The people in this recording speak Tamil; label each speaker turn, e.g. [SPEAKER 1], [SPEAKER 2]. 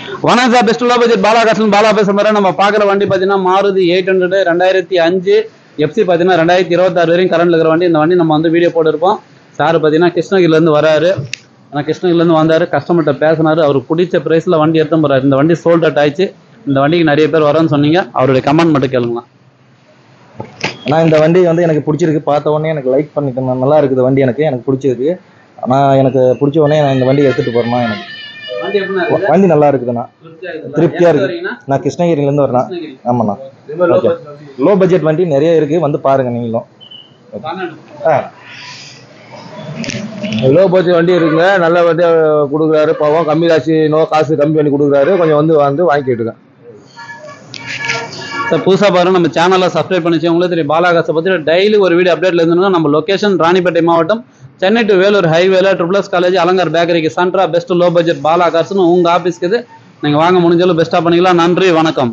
[SPEAKER 1] வணக்கம் sir, best low budget பாலாகாசன் Bala பேசுற மாதிரி நம்ம பார்க்குற வண்டி பார்த்தீங்கன்னா மாருதி 800 2005 எஃப்சி பார்த்தீங்கன்னா 2026 வரையும் கரண்ட் இருக்கிற வண்டி. இந்த வண்டி நம்ம வந்து வீடியோ போட்டுருப்போம். சார் பார்த்தீங்கன்னா கிருஷ்ணகிரிலேருந்து வராரு. ஆனால் கிருஷ்ணகிரிலேருந்து வந்தார், கஸ்டமர்கிட்ட பேசினார். அவருக்கு பிடிச்ச ப்ரைஸில் வண்டி எடுத்து போகிறாரு. இந்த வண்டி சோல்ட் அவுட் ஆயிடுச்சு. இந்த வண்டிக்கு நிறைய பேர் வரேன்னு சொன்னீங்க. அவருடைய கமெண்ட் மட்டும் கேளுங்களா.
[SPEAKER 2] ஆனால் இந்த வண்டி வந்து எனக்கு பிடிச்சிருக்கு. பார்த்த உடனே எனக்கு லைக் பண்ணிட்டேன். நல்லா இருக்குது வண்டி, எனக்கு பிடிச்சிருக்கு. ஆனால் எனக்கு பிடிச்ச உடனே நான் இந்த வண்டியை எடுத்துகிட்டு போகிறேன்னா எனக்கு வண்டி நல்லா இருக்குதுண்ணா, திருப்தியாக இருக்குது. நான் கிருஷ்ணகிரிலேருந்து வரேன். ஆமாண்ணா, ஓகே. லோ பட்ஜெட் வண்டி நிறைய இருக்குது, வந்து பாருங்கள் நீங்களும்.
[SPEAKER 3] லோ பட்ஜெட் வண்டி இருக்குங்க, நல்ல வண்டியாக கொடுக்குறாரு. பாவம் கம்மி காசு கம்மி பண்ணி கொடுக்குறாரு. கொஞ்சம் வந்து வாங்கிக்கிட்டுங்க
[SPEAKER 1] சார். புதுசாக பாருங்க, நம்ம சேனலில் சப்ஸ்கிரைப் பண்ணிச்சு. உங்களுக்கு தெரியும் பாலாகாசை பற்றி டெய்லி ஒரு வீடியோ அப்டேட்ல இருந்தோம்னா நம்ம லொக்கேஷன் ராணிப்பேட்டை மாவட்டம், சென்னை டு வேலூர் ஹைவேல ட்ரிபிள்எஸ் காலேஜ் அலங்கார் பேக்கரிக்கு சென்ட்ரா பெஸ்ட் லோ பட்ஜெட் பாலாகாசன் உங்கள் ஆஃபீஸ்க்கு இது. நீங்கள் வாங்க, முடிஞ்சாலும் பெஸ்ட்டாக பண்ணிக்கலாம். நன்றி, வணக்கம்.